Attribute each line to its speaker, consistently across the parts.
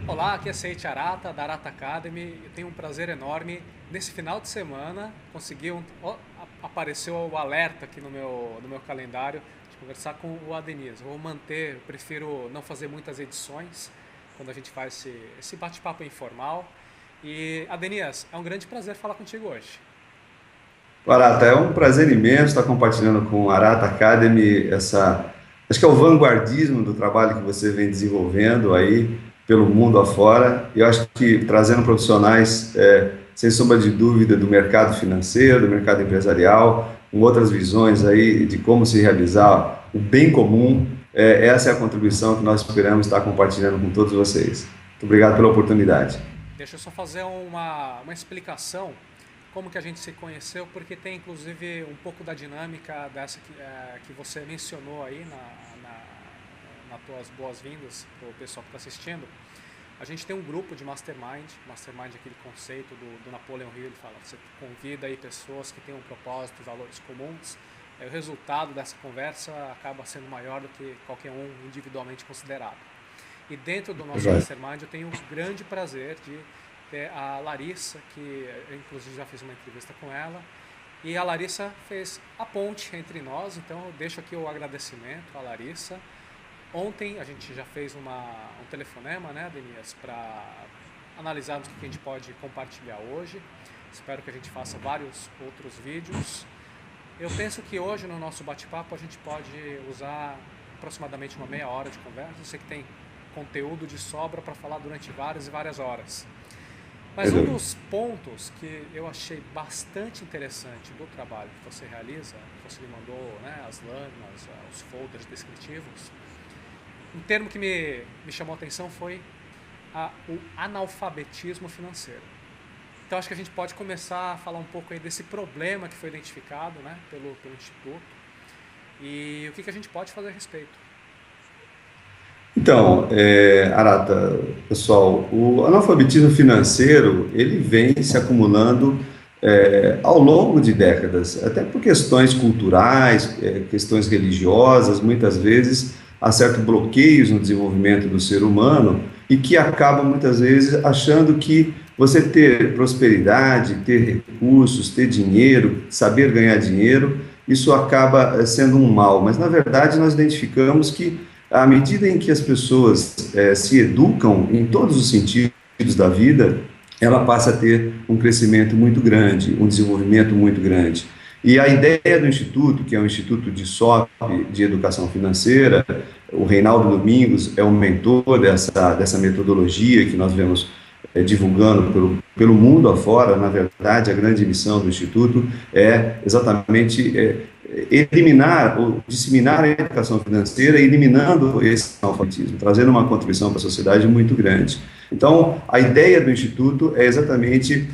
Speaker 1: Olá, aqui é Seiichi Arata, da Arata Academy. Eu tenho um prazer enorme. Nesse final de semana, apareceu o alerta aqui no meu calendário de conversar com o Adenias. Eu prefiro não fazer muitas edições quando a gente faz esse bate-papo informal. E, Adenias, é um grande prazer falar contigo hoje.
Speaker 2: Arata, é um prazer imenso estar compartilhando com a Arata Academy acho que é o vanguardismo do trabalho que você vem desenvolvendo aí pelo mundo afora. Eu acho que trazendo profissionais, sem sombra de dúvida, do mercado financeiro, do mercado empresarial, com outras visões aí de como se realizar o bem comum. Essa é a contribuição que nós esperamos estar compartilhando com todos vocês. Muito obrigado pela oportunidade.
Speaker 1: Deixa eu só fazer uma explicação como que a gente se conheceu, porque tem inclusive um pouco da dinâmica dessa que você mencionou aí nas tuas boas-vindas para o pessoal que está assistindo. A gente tem um grupo de mastermind é aquele conceito do Napoleon Hill, ele fala, você convida aí pessoas que têm um propósito, valores comuns, o resultado dessa conversa acaba sendo maior do que qualquer um individualmente considerado. E dentro do nosso
Speaker 2: Joia.
Speaker 1: Mastermind eu tenho o grande prazer de ter a Larissa, que eu inclusive já fiz uma entrevista com ela, e a Larissa fez a ponte entre nós, então eu deixo aqui o agradecimento à Larissa. Ontem a gente já fez um telefonema, né, Denias, para analisarmos o que a gente pode compartilhar hoje. Espero que a gente faça vários outros vídeos. Eu penso que hoje no nosso bate-papo a gente pode usar aproximadamente uma meia hora de conversa. Eu sei que tem conteúdo de sobra para falar durante várias e várias horas. Mas
Speaker 2: Sem
Speaker 1: um
Speaker 2: dúvida.
Speaker 1: dos pontos que eu achei bastante interessante do trabalho que você realiza, que você me mandou, né, as lâminas, os folders descritivos, um termo que me chamou a atenção foi o analfabetismo financeiro. Então acho que a gente pode começar a falar um pouco aí desse problema que foi identificado, né, pelo Instituto e o que a gente pode fazer a respeito.
Speaker 2: Então, Arata, pessoal, o analfabetismo financeiro ele vem se acumulando ao longo de décadas, até por questões culturais, questões religiosas, muitas vezes há certos bloqueios no desenvolvimento do ser humano e que acabam muitas vezes achando que você ter prosperidade, ter recursos, ter dinheiro, saber ganhar dinheiro, isso acaba sendo um mal, mas na verdade nós identificamos que à medida em que as pessoas se educam em todos os sentidos da vida, ela passa a ter um crescimento muito grande, um desenvolvimento muito grande. E a ideia do Instituto, que é um Instituto de SOP, de Educação Financeira, o Reinaldo Domingos é um mentor dessa metodologia que nós vemos divulgando pelo mundo afora. Na verdade, a grande missão do Instituto é exatamente eliminar ou disseminar a educação financeira, eliminando esse analfabetismo, trazendo uma contribuição para a sociedade muito grande. Então, a ideia do Instituto é exatamente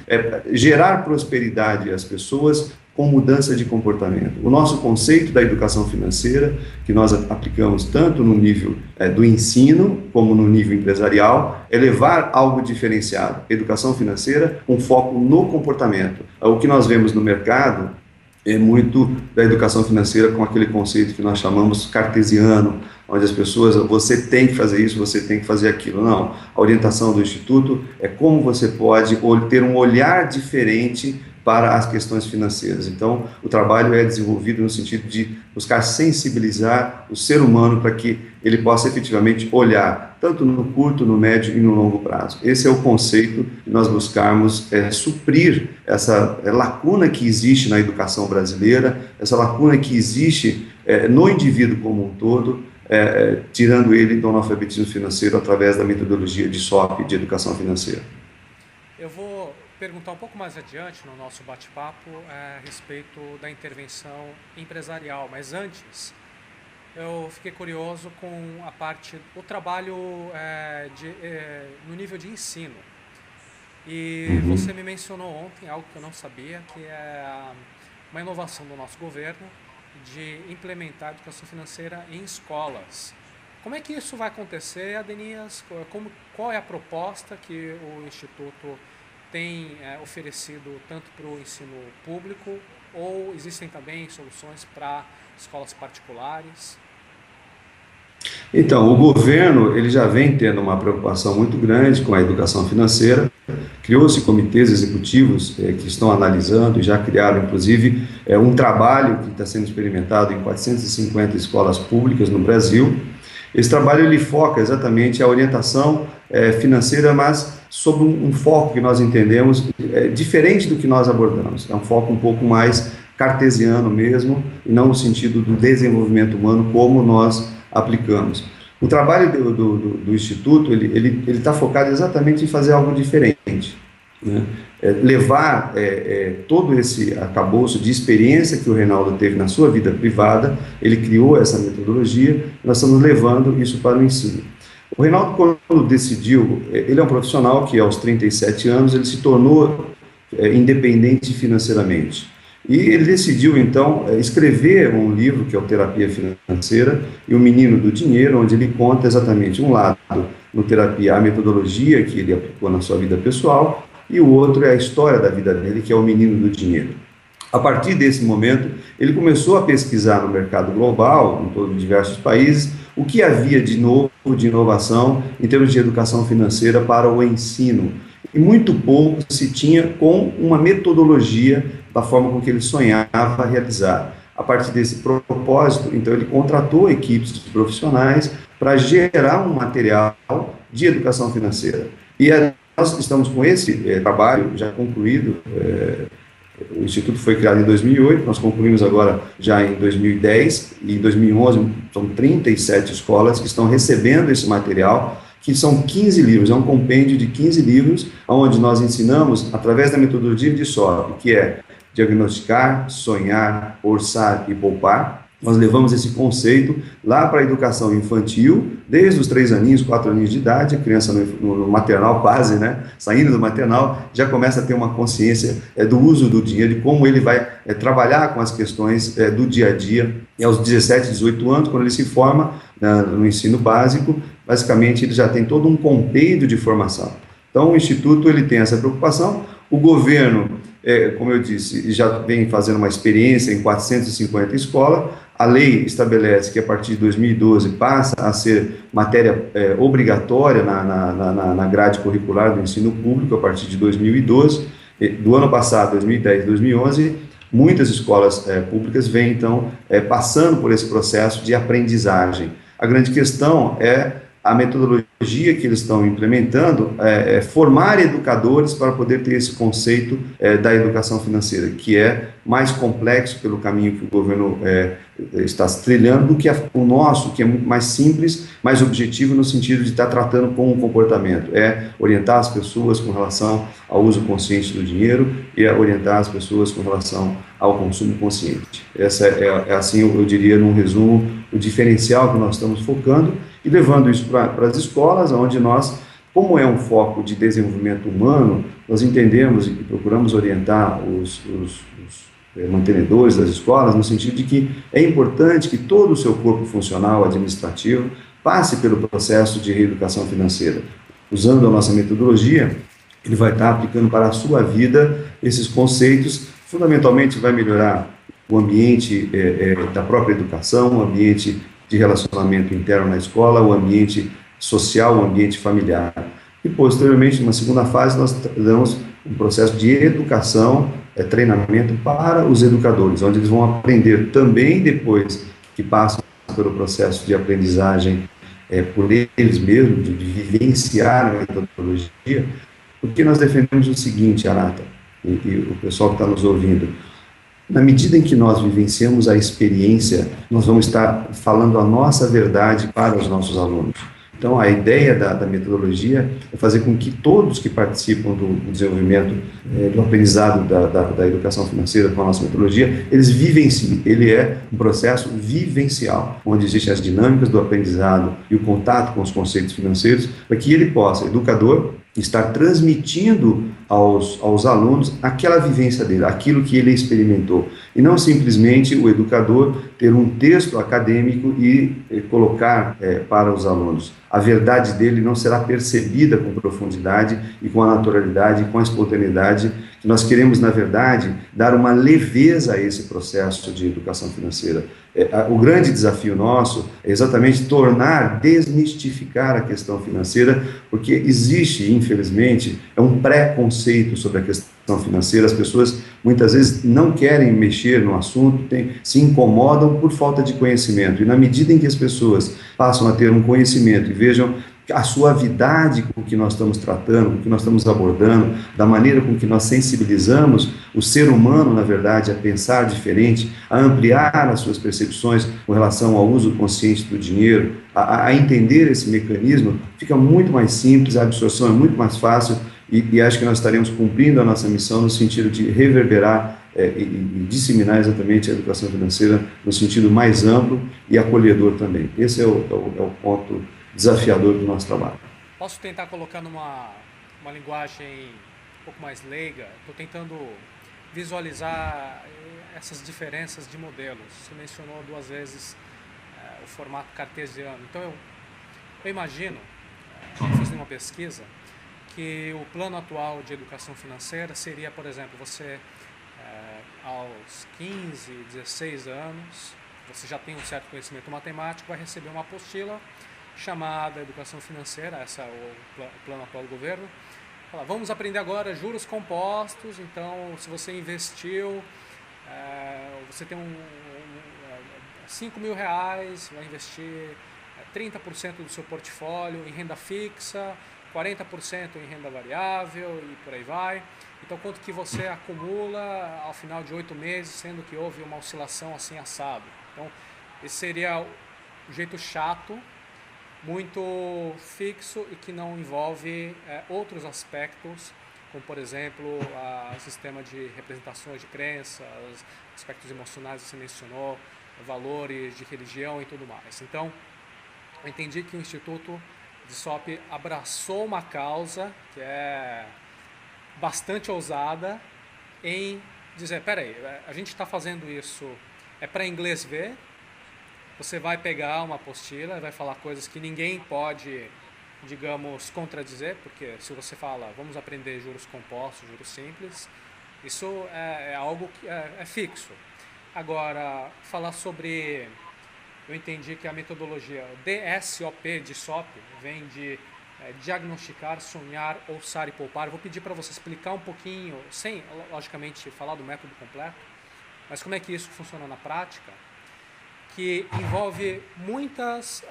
Speaker 2: gerar prosperidade às pessoas com mudança de comportamento. O nosso conceito da educação financeira, que nós aplicamos tanto no nível do ensino como no nível empresarial, é levar algo diferenciado. Educação financeira, um foco no comportamento. O que nós vemos no mercado é muito da educação financeira com aquele conceito que nós chamamos cartesiano, onde as pessoas, você tem que fazer isso, você tem que fazer aquilo. Não, a orientação do Instituto é como você pode ter um olhar diferente para as questões financeiras. Então, o trabalho é desenvolvido no sentido de buscar sensibilizar o ser humano para que ele possa efetivamente olhar tanto no curto, no médio e no longo prazo. Esse é o conceito que nós buscarmos suprir essa lacuna que existe na educação brasileira, essa lacuna que existe no indivíduo como um todo, tirando ele do analfabetismo financeiro através da metodologia de SOP, de educação financeira.
Speaker 1: Eu vou perguntar um pouco mais adiante no nosso bate-papo a respeito da intervenção empresarial, mas antes eu fiquei curioso com o trabalho no nível de ensino. E você
Speaker 2: Uhum.
Speaker 1: me mencionou ontem algo que eu não sabia, que é uma inovação do nosso governo de implementar a educação financeira em escolas. Como é que isso vai acontecer, Adenias? Qual é a proposta que o Instituto tem oferecido tanto para o ensino público ou existem também soluções para escolas particulares?
Speaker 2: Então, o governo ele já vem tendo uma preocupação muito grande com a educação financeira. Criou-se comitês executivos que estão analisando e já criaram, inclusive, um trabalho que está sendo experimentado em 450 escolas públicas no Brasil. Esse trabalho ele foca exatamente a orientação financeira, mas sob um foco que nós entendemos diferente do que nós abordamos. É um foco um pouco mais cartesiano mesmo, e não no sentido do desenvolvimento humano como nós aplicamos. O trabalho do Instituto, ele está focado exatamente em fazer algo diferente, né? Levar todo esse arcabouço de experiência que o Reinaldo teve na sua vida privada, ele criou essa metodologia, nós estamos levando isso para o ensino. O Reinaldo, quando decidiu, ele é um profissional que aos 37 anos, ele se tornou independente financeiramente. E ele decidiu, então, escrever um livro, que é o Terapia Financeira e o Menino do Dinheiro, onde ele conta exatamente um lado no Terapia, a metodologia que ele aplicou na sua vida pessoal, e o outro é a história da vida dele, que é o Menino do Dinheiro. A partir desse momento, ele começou a pesquisar no mercado global, em diversos países, o que havia de novo, de inovação, em termos de educação financeira para o ensino. E muito pouco se tinha com uma metodologia da forma com que ele sonhava realizar. A partir desse propósito, então, ele contratou equipes de profissionais para gerar um material de educação financeira. E nós estamos com esse trabalho já concluído. O Instituto foi criado em 2008, nós concluímos agora já em 2010, e em 2011 são 37 escolas que estão recebendo esse material, que são 15 livros, é um compêndio de 15 livros, onde nós ensinamos, através da metodologia de SOP, que é diagnosticar, sonhar, orçar e poupar. Nós levamos esse conceito lá para a educação infantil, desde os 3 aninhos, 4 aninhos de idade, a criança no maternal quase, né, saindo do maternal, já começa a ter uma consciência do uso do dinheiro, de como ele vai trabalhar com as questões do dia a dia. E aos 17, 18 anos, quando ele se forma no ensino básico, basicamente ele já tem todo um compêndio de formação. Então o Instituto ele tem essa preocupação, o governo, como eu disse, já vem fazendo uma experiência em 450 escolas. A lei estabelece que a partir de 2012 passa a ser matéria obrigatória na grade curricular do ensino público a partir de 2012. Do ano passado, 2010, 2011, muitas escolas públicas vêm, então, passando por esse processo de aprendizagem. A grande questão é a metodologia que eles estão implementando, formar educadores para poder ter esse conceito da educação financeira, que é mais complexo pelo caminho que o governo está trilhando do que o nosso, que é muito mais simples, mais objetivo no sentido de estar tratando com o comportamento, orientar as pessoas com relação ao uso consciente do dinheiro e orientar as pessoas com relação ao consumo consciente. Essa assim, eu diria, num resumo, o diferencial que nós estamos focando e levando isso para as escolas, onde nós, como é um foco de desenvolvimento humano, nós entendemos e procuramos orientar os mantenedores das escolas, no sentido de que é importante que todo o seu corpo funcional, administrativo, passe pelo processo de reeducação financeira. Usando a nossa metodologia, ele vai estar aplicando para a sua vida esses conceitos, fundamentalmente vai melhorar o ambiente da própria educação, o ambiente de relacionamento interno na escola, o ambiente social, o ambiente familiar. E, posteriormente, numa segunda fase, nós damos um processo de educação, treinamento para os educadores, onde eles vão aprender também, depois que passam pelo processo de aprendizagem por eles mesmos, de vivenciar a metodologia, porque nós defendemos o seguinte, Arata, e o pessoal que está nos ouvindo: na medida em que nós vivenciamos a experiência, nós vamos estar falando a nossa verdade para os nossos alunos. Então, a ideia da metodologia é fazer com que todos que participam do desenvolvimento, do aprendizado da educação financeira com a nossa metodologia, eles vivenciem. Ele é um processo vivencial, onde existem as dinâmicas do aprendizado e o contato com os conceitos financeiros, para que ele possa, educador, estar transmitindo aos alunos aquela vivência dele, aquilo que ele experimentou, e não simplesmente o educador ter um texto acadêmico e colocar para os alunos. A verdade dele não será percebida com profundidade e com a naturalidade e com a espontaneidade Nós queremos, na verdade, dar uma leveza a esse processo de educação financeira. O grande desafio nosso é exatamente desmistificar a questão financeira, porque existe, infelizmente, um preconceito sobre a questão financeira. As pessoas muitas vezes não querem mexer no assunto, se incomodam por falta de conhecimento. E na medida em que as pessoas passam a ter um conhecimento e vejam a suavidade com que nós estamos tratando, com que nós estamos abordando, da maneira com que nós sensibilizamos o ser humano, na verdade, a pensar diferente, a ampliar as suas percepções com relação ao uso consciente do dinheiro, a entender esse mecanismo, fica muito mais simples, a absorção é muito mais fácil e acho que nós estaremos cumprindo a nossa missão no sentido de reverberar e disseminar exatamente a educação financeira no sentido mais amplo e acolhedor também. Esse é o ponto desafiador do nosso trabalho.
Speaker 1: Posso tentar colocar numa linguagem um pouco mais leiga? Estou tentando visualizar essas diferenças de modelos. Você mencionou 2 vezes o formato cartesiano. Então, eu imagino, não fiz nenhuma pesquisa, que o plano atual de educação financeira seria, por exemplo, você aos 15, 16 anos, você já tem um certo conhecimento matemático, vai receber uma apostila chamada Educação Financeira, essa é o plano atual do governo. Fala, vamos aprender agora juros compostos. Então, se você investiu, você tem 5 mil reais, vai investir 30% do seu portfólio em renda fixa, 40% em renda variável e por aí vai. Então, quanto que você acumula ao final de 8 meses, sendo que houve uma oscilação assim assado. Então, esse seria o jeito chato, muito fixo e que não envolve outros aspectos, como por exemplo o sistema de representações de crenças, aspectos emocionais que você mencionou, valores de religião e tudo mais. Então, eu entendi que o Instituto de SOP abraçou uma causa que é bastante ousada em dizer, peraí, a gente está fazendo isso, para inglês ver. Você vai pegar uma apostila e vai falar coisas que ninguém pode, digamos, contradizer, porque se você fala, vamos aprender juros compostos, juros simples, isso é algo que é fixo. Agora, falar sobre, eu entendi que a metodologia DSOP de SOP vem de diagnosticar, sonhar, ousar e poupar. Eu vou pedir para você explicar um pouquinho, sem, logicamente, falar do método completo, mas como é que isso funciona na prática, que envolve muitas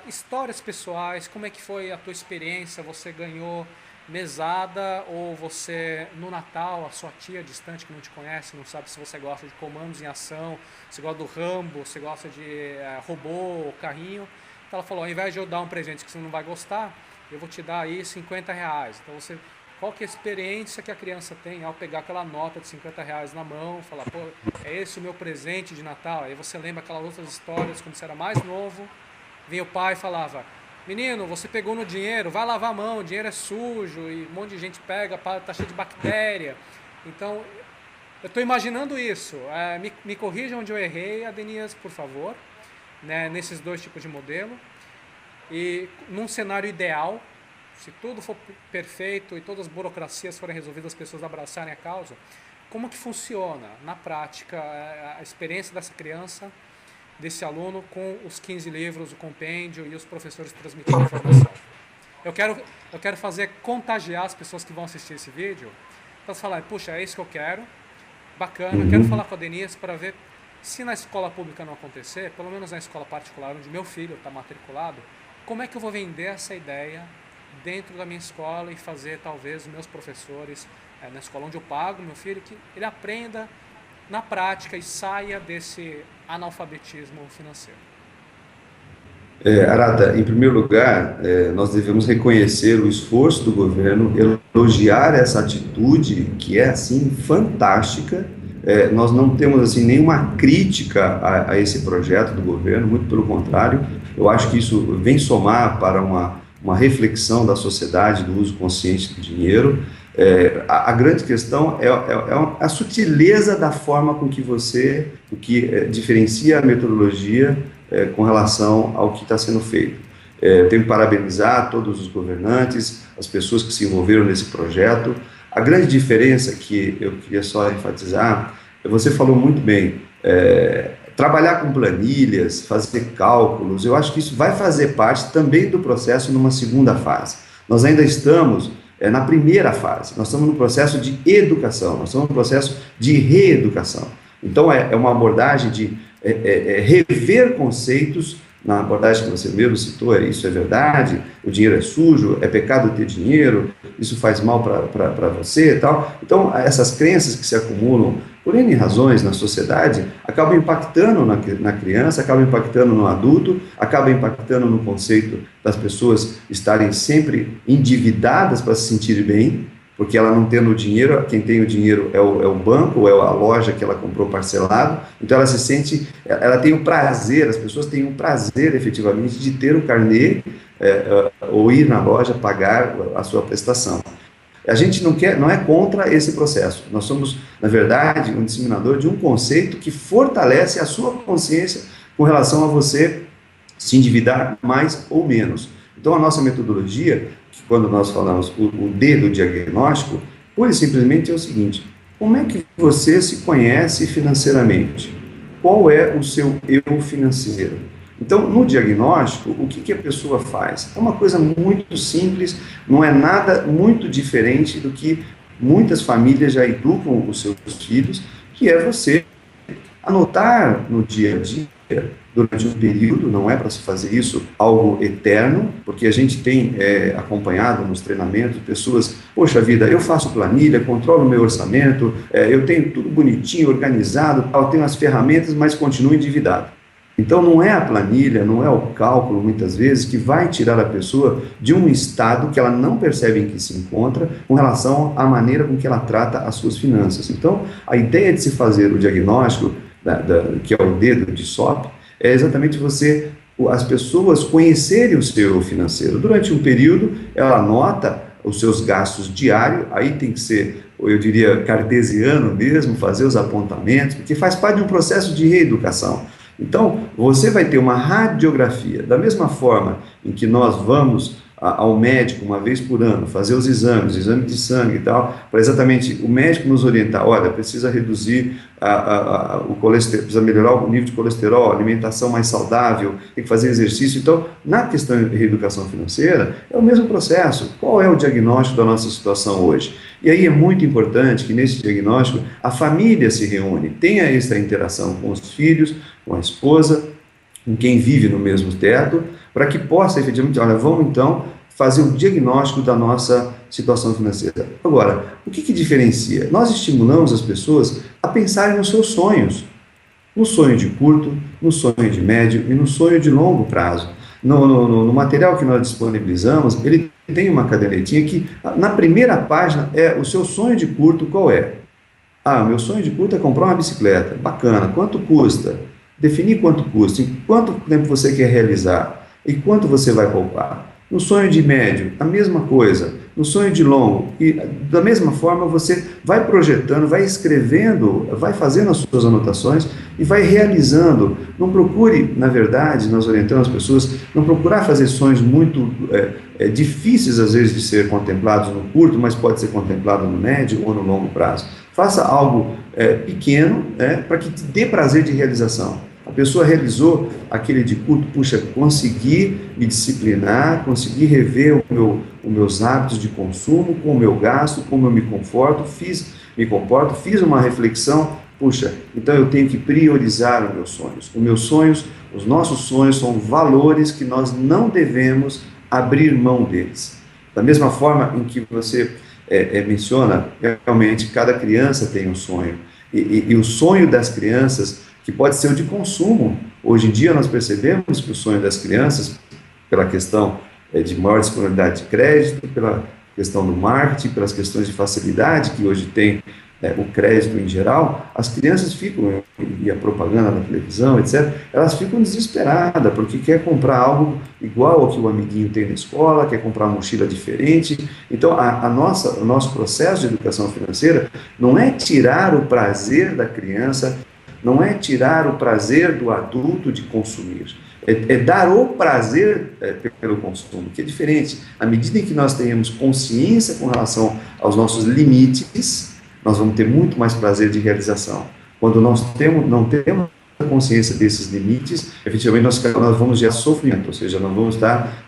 Speaker 1: histórias pessoais. Como é que foi a tua experiência? Você ganhou mesada ou você, no Natal, a sua tia distante que não te conhece, não sabe se você gosta de Comandos em Ação, se gosta do Rambo, se gosta de robô, carrinho. Então ela falou, ao invés de eu dar um presente que você não vai gostar, eu vou te dar aí 50 reais. Então você... Qual que é a experiência que a criança tem ao pegar aquela nota de 50 reais na mão, falar, pô, é esse o meu presente de Natal? Aí você lembra aquelas outras histórias, quando você era mais novo, vinha o pai e falava, menino, você pegou no dinheiro, vai lavar a mão, o dinheiro é sujo, e um monte de gente pega, tá cheio de bactéria. Então, eu estou imaginando isso. Me corrija onde eu errei, Adenias, por favor, né, nesses 2 tipos de modelo. E num cenário ideal, se tudo for perfeito e todas as burocracias forem resolvidas, as pessoas abraçarem a causa, como que funciona na prática a experiência dessa criança, desse aluno, com os 15 livros, o compêndio e os professores transmitindo informação? Eu quero fazer contagiar as pessoas que vão assistir esse vídeo, para falar, puxa, é isso que eu quero, bacana, quero falar com a Denise para ver se na escola pública não acontecer, pelo menos na escola particular, onde meu filho está matriculado, como é que eu vou vender essa ideia dentro da minha escola e fazer talvez os meus professores na escola onde eu pago meu filho, que ele aprenda na prática e saia desse analfabetismo financeiro.
Speaker 2: Arata, em primeiro lugar, nós devemos reconhecer o esforço do governo, elogiar essa atitude que é assim fantástica. Nós não temos assim nenhuma crítica a esse projeto do governo, muito pelo contrário. Eu acho que isso vem somar para uma reflexão da sociedade do uso consciente do dinheiro. A grande questão é a sutileza da forma com que o que diferencia a metodologia com relação ao que está sendo feito. Tenho que parabenizar todos os governantes, as pessoas que se envolveram nesse projeto. A grande diferença que eu queria só enfatizar, você falou muito bem, trabalhar com planilhas, fazer cálculos, eu acho que isso vai fazer parte também do processo numa segunda fase. Nós ainda estamos na primeira fase, nós estamos no processo de educação, nós estamos no processo de reeducação. Então, é uma abordagem de rever conceitos. Na abordagem que você mesmo citou, isso é verdade, o dinheiro é sujo, é pecado ter dinheiro, isso faz mal para você e tal. Então, essas crenças que se acumulam por N razões na sociedade, acabam impactando na criança, acabam impactando no adulto, acabam impactando no conceito das pessoas estarem sempre endividadas para se sentir bem, porque ela não tendo dinheiro, quem tem o dinheiro é o banco, ou é a loja que ela comprou parcelado, então ela se sente, ela tem o prazer, as pessoas têm o prazer efetivamente de ter o carnê, ou ir na loja pagar a sua prestação. A gente não é contra esse processo, nós somos, na verdade, um disseminador de um conceito que fortalece a sua consciência com relação a você se endividar mais ou menos. Então, a nossa metodologia, quando nós falamos o D do diagnóstico, pura e simplesmente é o seguinte: como é que você se conhece financeiramente? Qual é o seu eu financeiro? Então, no diagnóstico, o que a pessoa faz? É uma coisa muito simples, não é nada muito diferente do que muitas famílias já educam os seus filhos, que é você anotar no dia a dia, durante um período, não é para se fazer isso algo eterno, porque a gente tem acompanhado nos treinamentos pessoas, poxa vida, eu faço planilha, controlo o meu orçamento, eu tenho tudo bonitinho, organizado, eu tenho as ferramentas, mas continuo endividado. Então não é a planilha, não é o cálculo, muitas vezes, que vai tirar a pessoa de um estado que ela não percebe em que se encontra com relação à maneira com que ela trata as suas finanças. Então, a ideia de se fazer o diagnóstico, que é o dedo de SOP, é exatamente as pessoas conhecerem o seu financeiro. Durante um período, ela anota os seus gastos diários, aí tem que ser, eu diria, cartesiano mesmo, fazer os apontamentos, porque faz parte de um processo de reeducação. Então, você vai ter uma radiografia, da mesma forma em que nós vamos ao médico uma vez por ano, fazer os exames, exame de sangue e tal, para exatamente o médico nos orientar, olha, precisa reduzir o colesterol, precisa melhorar o nível de colesterol, alimentação mais saudável, tem que fazer exercício. Então, na questão de reeducação financeira, é o mesmo processo. Qual é o diagnóstico da nossa situação hoje? E aí é muito importante que nesse diagnóstico a família se reúne, tenha essa interação com os filhos, com a esposa, com quem vive no mesmo teto, para que possa efetivamente, olha, vamos então fazer o diagnóstico da nossa situação financeira. Agora, o que diferencia? Nós estimulamos as pessoas a pensarem nos seus sonhos, no sonho de curto, no sonho de médio e no sonho de longo prazo. No material que nós disponibilizamos, ele tem uma cadernetinha que, na primeira página, o seu sonho de curto qual é? Meu sonho de curto é comprar uma bicicleta. Bacana. Quanto custa? Definir quanto custa, em quanto tempo você quer realizar e quanto você vai poupar. No sonho de médio, a mesma coisa. No sonho de longo, e da mesma forma você vai projetando, vai escrevendo, vai fazendo as suas anotações e vai realizando. Não procure, na verdade, nós orientamos as pessoas, não procurar fazer sonhos muito difíceis às vezes de ser contemplados no curto, mas pode ser contemplado no médio ou no longo prazo. Faça algo pequeno, para que te dê prazer de realização. A pessoa realizou aquele de curto, puxa, consegui me disciplinar, consegui rever os meus hábitos de consumo, com o meu gasto, como eu me comporto, fiz uma reflexão, puxa, então eu tenho que priorizar os meus sonhos. Os meus sonhos, os nossos sonhos são valores que nós não devemos abrir mão deles. Da mesma forma em que você menciona, realmente cada criança tem um sonho, e o sonho das crianças, que pode ser o de consumo. Hoje em dia nós percebemos que o sonho das crianças, pela questão de maior disponibilidade de crédito, pela questão do marketing, pelas questões de facilidade que hoje tem o crédito em geral, as crianças ficam, e a propaganda na televisão, etc., elas ficam desesperadas, porque quer comprar algo igual ao que o amiguinho tem na escola, quer comprar uma mochila diferente. Então, o nosso processo de educação financeira não é tirar o prazer da criança, não é tirar o prazer do adulto de consumir, é dar o prazer pelo consumo, que é diferente. À medida em que nós tenhamos consciência com relação aos nossos limites, nós vamos ter muito mais prazer de realização. Quando não temos consciência desses limites, efetivamente nós vamos gerar sofrimento, ou seja, nós vamos estar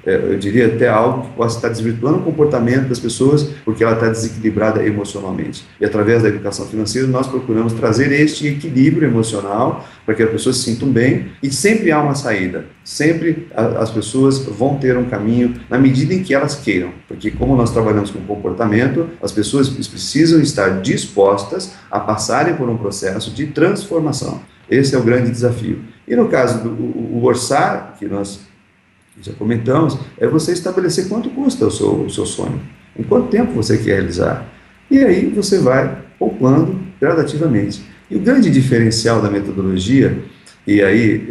Speaker 2: eu diria até algo que possa estar desvirtuando o comportamento das pessoas porque ela está desequilibrada emocionalmente. E através da educação financeira nós procuramos trazer este equilíbrio emocional para que as pessoas se sintam bem, e sempre há uma saída, sempre as pessoas vão ter um caminho na medida em que elas queiram, porque como nós trabalhamos com comportamento, as pessoas precisam estar dispostas a passarem por um processo de transformação. Esse é o grande desafio. E no caso do orçar, que nós já comentamos, é você estabelecer quanto custa o seu sonho, em quanto tempo você quer realizar. E aí você vai poupando gradativamente. E o grande diferencial da metodologia, e aí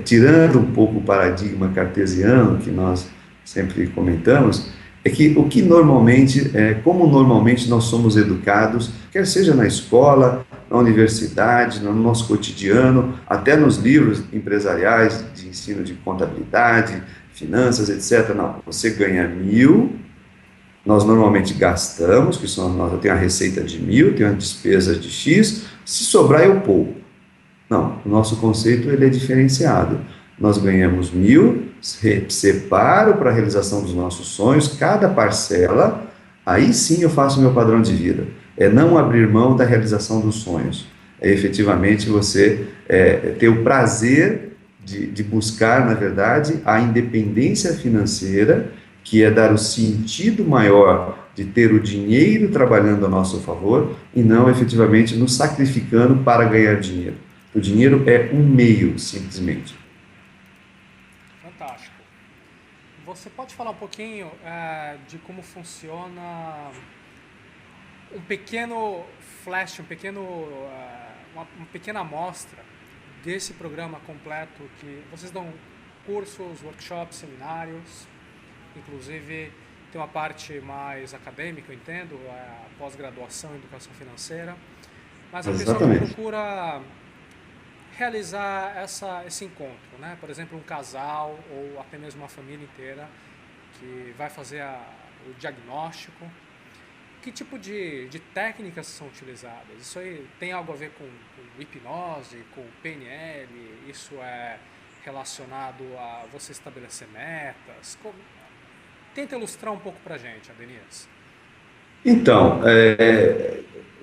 Speaker 2: tirando um pouco o paradigma cartesiano que nós sempre comentamos, é que o que normalmente, como normalmente nós somos educados, quer seja na escola, na universidade, no nosso cotidiano, até nos livros empresariais de ensino de contabilidade, finanças, etc. Não, você ganha 1.000, nós normalmente gastamos, eu tenho a receita de 1.000, tenho a despesa de X, se sobrar eu poupo. Não, o nosso conceito ele é diferenciado. Nós ganhamos 1.000, separo para a realização dos nossos sonhos, cada parcela, aí sim eu faço o meu padrão de vida. É não abrir mão da realização dos sonhos. É efetivamente você ter o prazer de buscar, na verdade, a independência financeira, que é dar o sentido maior de ter o dinheiro trabalhando a nosso favor e não efetivamente nos sacrificando para ganhar dinheiro. O dinheiro é um meio, simplesmente.
Speaker 1: Fantástico. Você pode falar um pouquinho de como funciona um pequeno flash, uma pequena amostra desse programa completo que vocês dão cursos, workshops, seminários, inclusive tem uma parte mais acadêmica, eu entendo, a pós-graduação em educação financeira, mas a pessoa que procura realizar esse encontro, né? Por exemplo, um casal ou até mesmo uma família inteira que vai fazer o diagnóstico. Que tipo de técnicas são utilizadas? Isso aí tem algo a ver com hipnose, com PNL? Isso é relacionado a você estabelecer metas? Tenta ilustrar um pouco para a gente, Adenias.
Speaker 2: Então,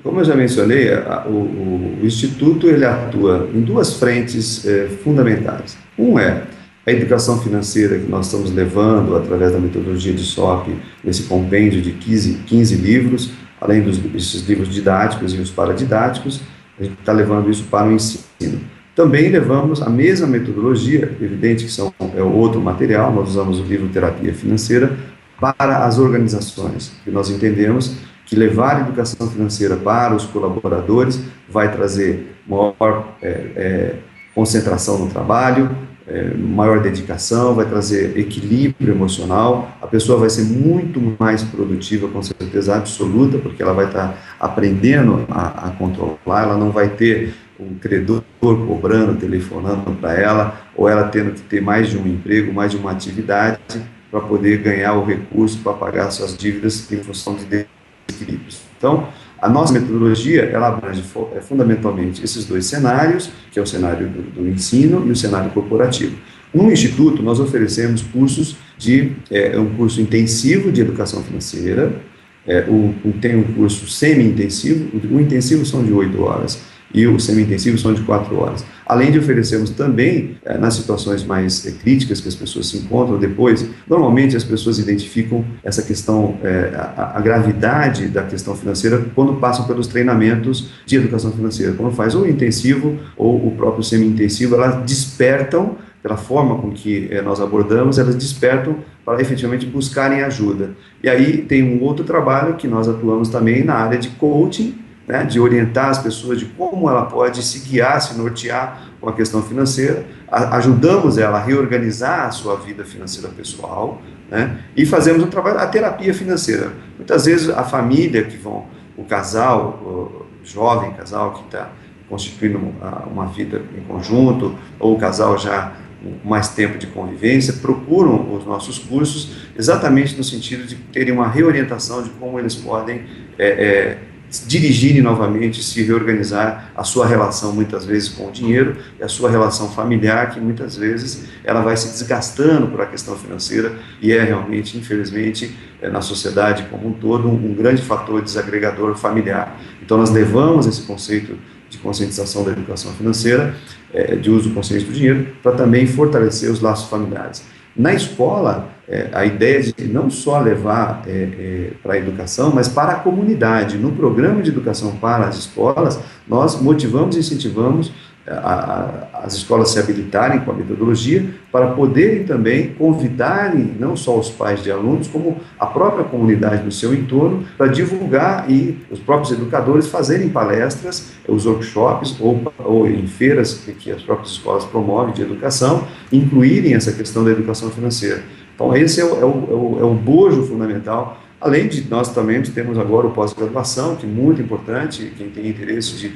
Speaker 2: como eu já mencionei, o Instituto ele atua em duas frentes fundamentais. Um é a educação financeira que nós estamos levando através da metodologia de SOP, nesse compêndio de 15 livros, além desses livros didáticos e os paradidáticos, a gente está levando isso para o ensino. Também levamos a mesma metodologia, evidente que é outro material, nós usamos o livro Terapia Financeira para as organizações, que nós entendemos que levar a educação financeira para os colaboradores vai trazer maior concentração no trabalho, maior dedicação, vai trazer equilíbrio emocional, a pessoa vai ser muito mais produtiva, com certeza absoluta, porque ela vai estar aprendendo a controlar, ela não vai ter um credor cobrando, telefonando para ela, ou ela tendo que ter mais de um emprego, mais de uma atividade, para poder ganhar o recurso para pagar suas dívidas em função de desequilíbrios. Então, a nossa metodologia, ela abrange fundamentalmente esses dois cenários, que é o cenário do ensino e o cenário corporativo. No Instituto, nós oferecemos cursos um curso intensivo de educação financeira, tem um curso semi-intensivo, o intensivo são de 8 horas, e o semi-intensivo são de 4 horas. Além de oferecermos também, nas situações mais críticas que as pessoas se encontram depois, normalmente as pessoas identificam essa questão, a gravidade da questão financeira quando passam pelos treinamentos de educação financeira. Quando faz ou o intensivo ou o próprio semi-intensivo, elas despertam, pela forma com que nós abordamos, elas despertam para efetivamente buscarem ajuda. E aí tem um outro trabalho que nós atuamos também na área de coaching, né, de orientar as pessoas de como ela pode se guiar, se nortear com a questão financeira, ajudamos ela a reorganizar a sua vida financeira pessoal, né, e fazemos um trabalho, a terapia financeira. Muitas vezes a família o casal, o jovem casal que está constituindo uma vida em conjunto, ou o casal já com mais tempo de convivência, procuram os nossos cursos exatamente no sentido de terem uma reorientação de como eles podem dirigirem novamente, se reorganizar a sua relação, muitas vezes, com o dinheiro e a sua relação familiar, que muitas vezes ela vai se desgastando por a questão financeira e é realmente, infelizmente, na sociedade como um todo, um grande fator desagregador familiar. Então, nós levamos esse conceito de conscientização da educação financeira, de uso consciente do dinheiro, para também fortalecer os laços familiares. Na escola, a ideia de não só levar para a educação, mas para a comunidade. No programa de educação para as escolas, nós motivamos e incentivamos as escolas se habilitarem com a metodologia para poderem também convidarem não só os pais de alunos, como a própria comunidade do seu entorno, para divulgar e os próprios educadores fazerem palestras, os workshops ou em feiras que as próprias escolas promovem de educação, incluírem essa questão da educação financeira. Então, esse é o bojo fundamental. Além de nós também temos agora o pós-graduação, que é muito importante, quem tem interesse de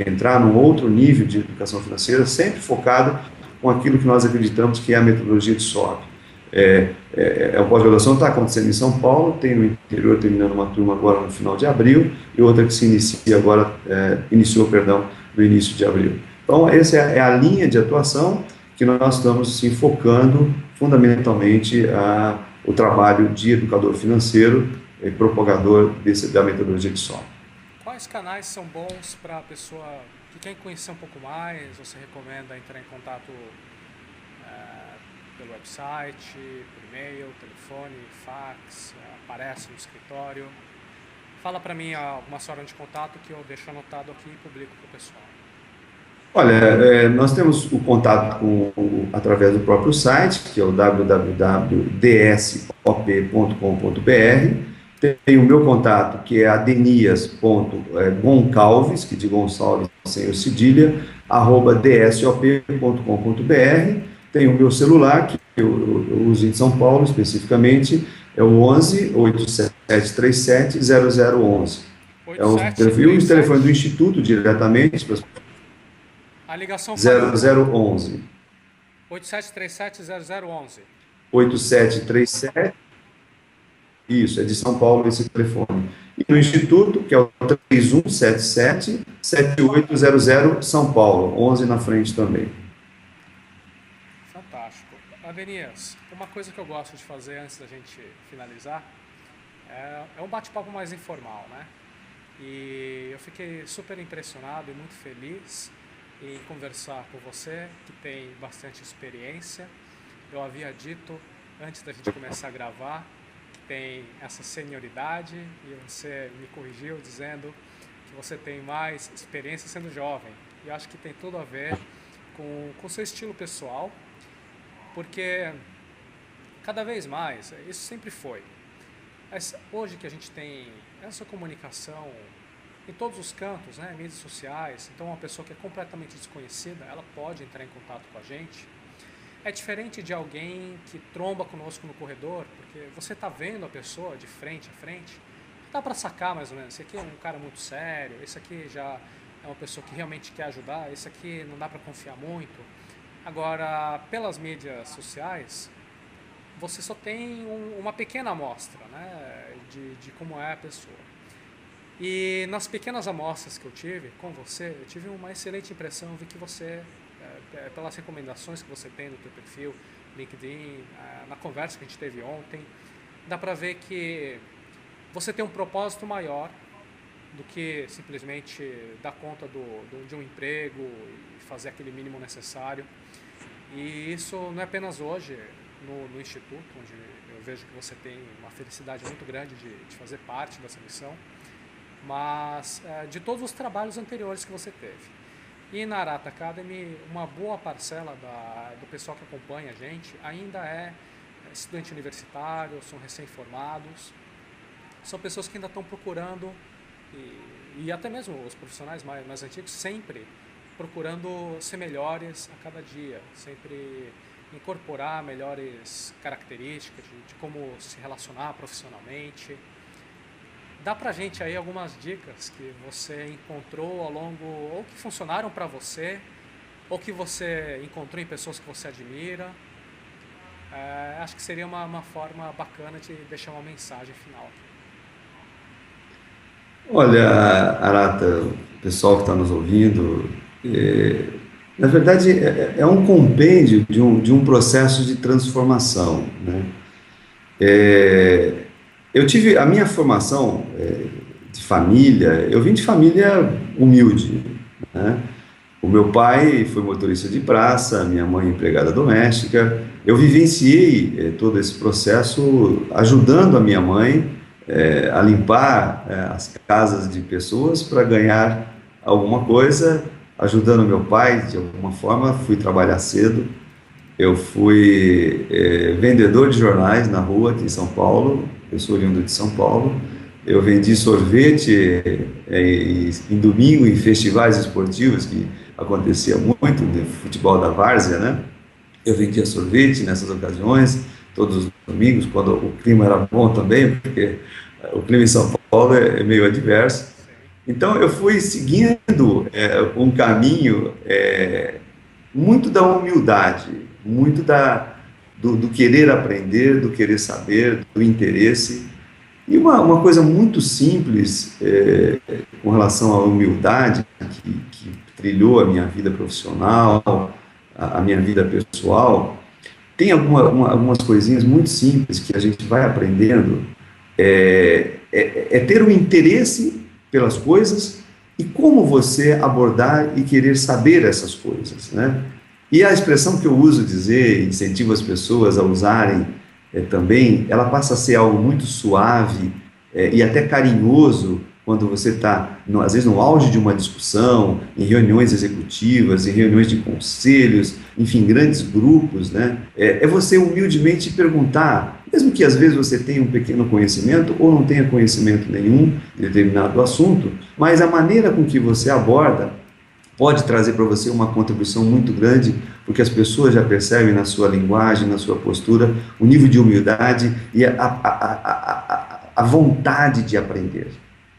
Speaker 2: entrar num outro nível de educação financeira, sempre focado com aquilo que nós acreditamos que é a metodologia de SOP. A pós-graduação está acontecendo em São Paulo, tem no interior terminando uma turma agora no final de abril, e outra que se inicia agora, no início de abril. Então, essa é a linha de atuação que nós estamos se focando fundamentalmente o trabalho de educador financeiro e propagador da metodologia de SOP.
Speaker 1: Quais canais são bons para a pessoa que quer conhecer um pouco mais? Você recomenda entrar em contato pelo website, por e-mail, telefone, fax, aparece no escritório? Fala para mim algumas formas de contato que eu deixo anotado aqui e publico para o pessoal.
Speaker 2: Olha, nós temos o contato através do próprio site, que é o www.dsop.com.br. Tem o meu contato, que é adenias.goncalves, que de Gonçalves sem o cedilha, @dsop.com.br. Tem o meu celular, que eu uso em São Paulo especificamente, é o 11 8737 0011. É o telefone do Instituto diretamente para
Speaker 1: a ligação
Speaker 2: 0011.
Speaker 1: 8737-0011.
Speaker 2: 8737. Isso, é de São Paulo esse telefone. E no Instituto, que é o 3177-7800 São Paulo, 11 na frente também.
Speaker 1: Fantástico. Adenias, uma coisa que eu gosto de fazer antes da gente finalizar é um bate-papo mais informal, né? E eu fiquei super impressionado e muito feliz em conversar com você, que tem bastante experiência. Eu havia dito, antes da gente começar a gravar, que tem essa senioridade, e você me corrigiu dizendo que você tem mais experiência sendo jovem. E eu acho que tem tudo a ver com o seu estilo pessoal, porque cada vez mais, isso sempre foi. Mas hoje que a gente tem essa comunicação em todos os cantos, né, mídias sociais, então uma pessoa que é completamente desconhecida, ela pode entrar em contato com a gente. É diferente de alguém que tromba conosco no corredor, porque você está vendo a pessoa de frente a frente, dá para sacar mais ou menos, esse aqui é um cara muito sério, esse aqui já é uma pessoa que realmente quer ajudar, esse aqui não dá para confiar muito. Agora, pelas mídias sociais, você só tem uma pequena amostra, né, de como é a pessoa. E nas pequenas amostras que eu tive com você, eu tive uma excelente impressão, vi que você, pelas recomendações que você tem no teu perfil, LinkedIn, na conversa que a gente teve ontem, dá para ver que você tem um propósito maior do que simplesmente dar conta de um emprego e fazer aquele mínimo necessário. E isso não é apenas hoje no Instituto, onde eu vejo que você tem uma felicidade muito grande de fazer parte dessa missão, mas de todos os trabalhos anteriores que você teve. E na Arata Academy, uma boa parcela do pessoal que acompanha a gente ainda é estudante universitário, são recém-formados, são pessoas que ainda estão procurando, e até mesmo os profissionais mais antigos, sempre procurando ser melhores a cada dia, sempre incorporar melhores características de como se relacionar profissionalmente. dá pra gente aí algumas dicas que você encontrou ao longo, ou que funcionaram para você, ou que você encontrou em pessoas que você admira. Acho que seria uma forma bacana de deixar uma mensagem final.
Speaker 2: Olha, Arata, o pessoal que está nos ouvindo, é, na verdade é um compêndio de um processo de transformação, né? É, eu tive a minha formação de família, eu vim de família humilde, né? O meu pai foi motorista de praça, minha mãe empregada doméstica. Eu vivenciei todo esse processo ajudando a minha mãe a limpar as casas de pessoas para ganhar alguma coisa, ajudando meu pai de alguma forma. Fui trabalhar cedo. Eu fui vendedor de jornais na rua aqui em São Paulo. Eu sou oriundo de São Paulo. Eu vendi sorvete em domingo em festivais esportivos que acontecia muito de futebol da várzea, né? Eu vendia sorvete nessas ocasiões, todos os domingos, quando o clima era bom também, porque o clima em São Paulo é meio adverso.
Speaker 1: Sim.
Speaker 2: Então eu fui seguindo um caminho muito da humildade, muito do querer aprender, do querer saber, do interesse. E uma coisa muito simples com relação à humildade que trilhou a minha vida profissional, a minha vida pessoal, tem algumas coisinhas muito simples que a gente vai aprendendo, é ter um interesse pelas coisas e como você abordar e querer saber essas coisas, né? E a expressão que eu uso dizer, incentivo as pessoas a usarem também, ela passa a ser algo muito suave e até carinhoso quando você está, às vezes, no auge de uma discussão, em reuniões executivas, em reuniões de conselhos, enfim, grandes grupos, né? É você humildemente perguntar, mesmo que às vezes você tenha um pequeno conhecimento ou não tenha conhecimento nenhum de determinado assunto, mas a maneira com que você aborda pode trazer para você uma contribuição muito grande, porque as pessoas já percebem na sua linguagem, na sua postura, o nível de humildade e a vontade de aprender.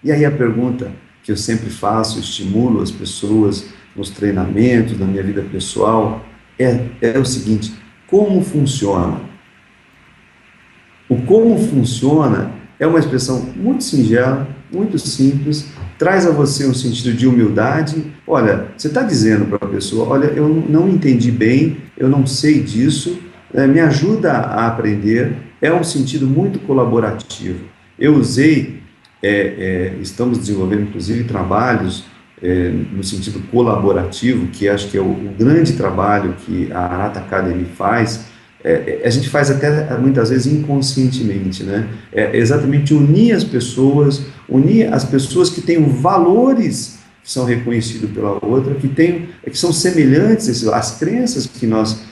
Speaker 2: E aí a pergunta que eu sempre faço, estimulo as pessoas nos treinamentos, na minha vida pessoal, é o seguinte: como funciona? O como funciona é uma expressão muito singela, muito simples, traz a você um sentido de humildade. Olha, você está dizendo para a pessoa, olha, eu não entendi bem, eu não sei disso, me ajuda a aprender. É um sentido muito colaborativo. Eu usei, estamos desenvolvendo inclusive trabalhos no sentido colaborativo, que acho que é o grande trabalho que a Arata Academy faz. A gente faz até muitas vezes inconscientemente, né? É exatamente unir as pessoas que têm valores que são reconhecidos pela outra, que são semelhantes, as crenças que nós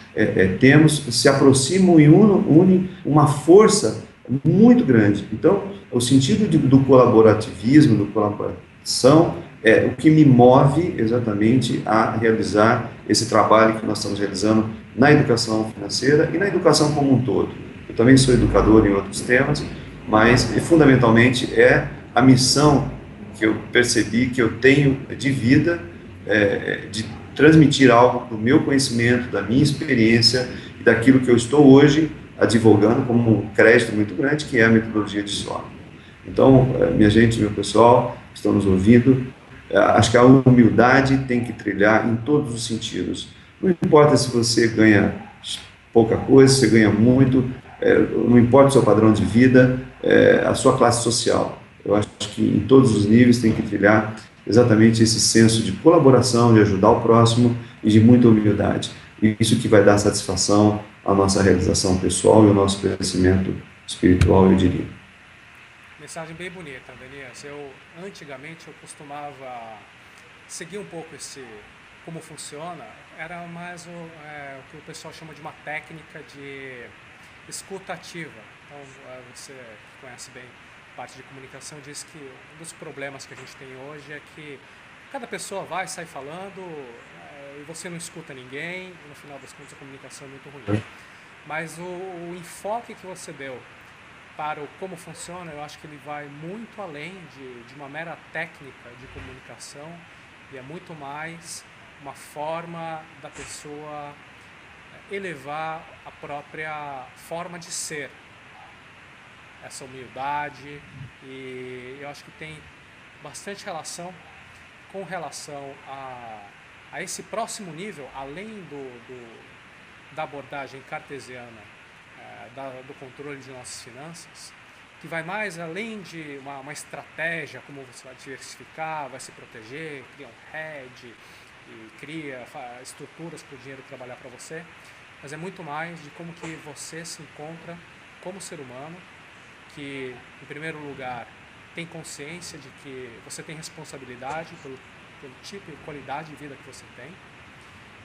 Speaker 2: temos se aproximam e unem uma força muito grande. Então, o sentido do colaborativismo, do colaboração, é o que me move exatamente a realizar esse trabalho que nós estamos realizando na educação financeira e na educação como um todo. Eu também sou educador em outros temas, mas fundamentalmente é a missão que eu percebi que eu tenho de vida, de transmitir algo do meu conhecimento, da minha experiência e daquilo que eu estou hoje advogando como um crédito muito grande, que é a metodologia de SWOT. Então, minha gente, meu pessoal, que estão nos ouvindo, acho que a humildade tem que trilhar em todos os sentidos. Não importa se você ganha pouca coisa, se você ganha muito, não importa o seu padrão de vida, a sua classe social. Eu acho que em todos os níveis tem que trilhar exatamente esse senso de colaboração, de ajudar o próximo e de muita humildade. E isso que vai dar satisfação à nossa realização pessoal e ao nosso crescimento espiritual, eu diria.
Speaker 1: Mensagem bem bonita, Danias. Antigamente, eu costumava seguir um pouco como funciona. Era mais o que o pessoal chama de uma técnica de escuta ativa. Então, você que conhece bem parte de comunicação diz que um dos problemas que a gente tem hoje é que cada pessoa sai falando e você não escuta ninguém, e no final das contas a comunicação é muito ruim. Mas o enfoque que você deu para o como funciona, eu acho que ele vai muito além de uma mera técnica de comunicação e é muito mais uma forma da pessoa elevar a própria forma de ser, essa humildade, e eu acho que tem bastante relação com relação a esse próximo nível, além da abordagem cartesiana, do controle de nossas finanças, que vai mais além de uma estratégia, como você vai diversificar, vai se proteger, cria um hedge, e cria estruturas para o dinheiro trabalhar para você, mas é muito mais de como que você se encontra como ser humano, que, em primeiro lugar, tem consciência de que você tem responsabilidade pelo tipo e qualidade de vida que você tem,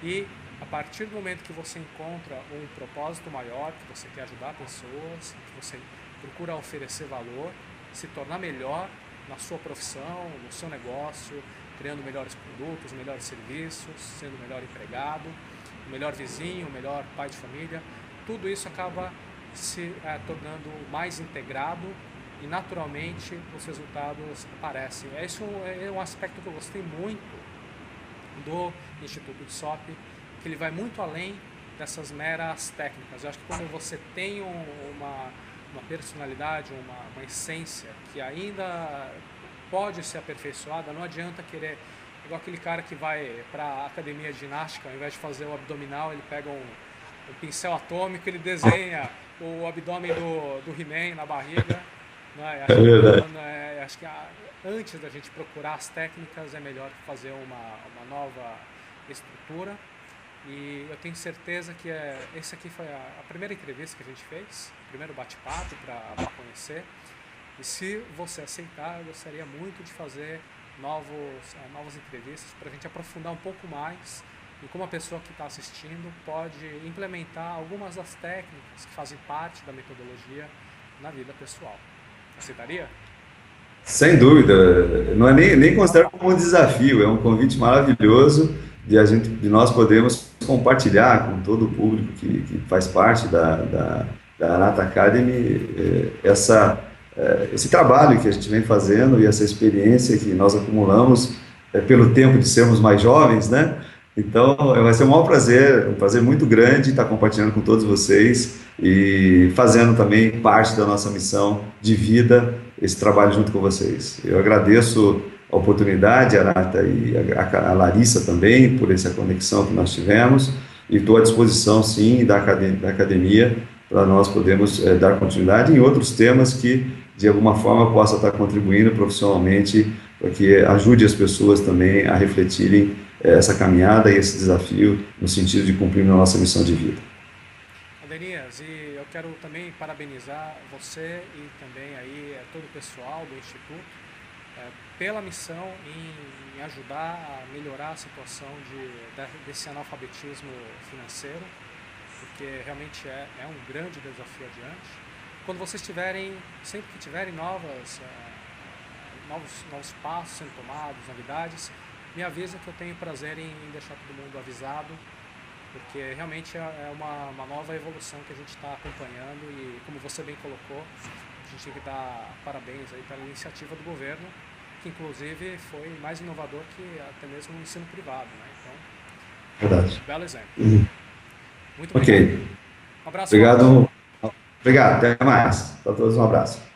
Speaker 1: e a partir do momento que você encontra um propósito maior, que você quer ajudar pessoas, que você procura oferecer valor, se tornar melhor na sua profissão, no seu negócio, criando melhores produtos, melhores serviços, sendo o melhor empregado, o melhor vizinho, o melhor pai de família, tudo isso acaba se tornando mais integrado e naturalmente os resultados aparecem. Esse é um aspecto que eu gostei muito do Instituto ITSOP, que ele vai muito além dessas meras técnicas. Eu acho que quando você tem uma personalidade, uma essência que ainda pode ser aperfeiçoada, não adianta querer, igual aquele cara que vai para a academia de ginástica, ao invés de fazer o abdominal, ele pega um pincel atômico, ele desenha o abdômen do He-Man na barriga. Né? Acho que antes da gente procurar as técnicas, é melhor fazer uma nova estrutura. E eu tenho certeza que esse aqui foi a primeira entrevista que a gente fez, o primeiro bate-papo para conhecer. E se você aceitar, eu gostaria muito de fazer novas entrevistas para a gente aprofundar um pouco mais e como a pessoa que está assistindo pode implementar algumas das técnicas que fazem parte da metodologia na vida pessoal. Aceitaria?
Speaker 2: Sem dúvida, não é nem considero como um desafio, é um convite maravilhoso de nós podermos compartilhar com todo o público que faz parte da Anata Academy esse trabalho que a gente vem fazendo e essa experiência que nós acumulamos pelo tempo de sermos mais jovens, né? Então, vai ser um prazer muito grande estar compartilhando com todos vocês e fazendo também parte da nossa missão de vida, esse trabalho junto com vocês. Eu agradeço a oportunidade, a Arata e a Larissa também, por essa conexão que nós tivemos, e estou à disposição, sim, da academia, para nós podermos dar continuidade em outros temas que, de alguma forma, possa estar contribuindo profissionalmente para que ajude as pessoas também a refletirem essa caminhada e esse desafio no sentido de cumprir a nossa missão de vida.
Speaker 1: Adenias, e eu quero também parabenizar você e também aí todo o pessoal do Instituto pela missão em ajudar a melhorar a situação desse analfabetismo financeiro, porque realmente é um grande desafio adiante. Quando vocês sempre que tiverem novos passos sendo tomados, novidades, me avisa que eu tenho prazer em deixar todo mundo avisado, porque realmente é uma nova evolução que a gente está acompanhando e, como você bem colocou, a gente tem que dar parabéns aí pela iniciativa do governo, que inclusive foi mais inovador que até mesmo o ensino privado, né? Então,
Speaker 2: verdade.
Speaker 1: Belo exemplo. Muito
Speaker 2: obrigado.
Speaker 1: obrigado. Um abraço.
Speaker 2: Obrigado. Obrigado. Até mais. Para todos, um abraço.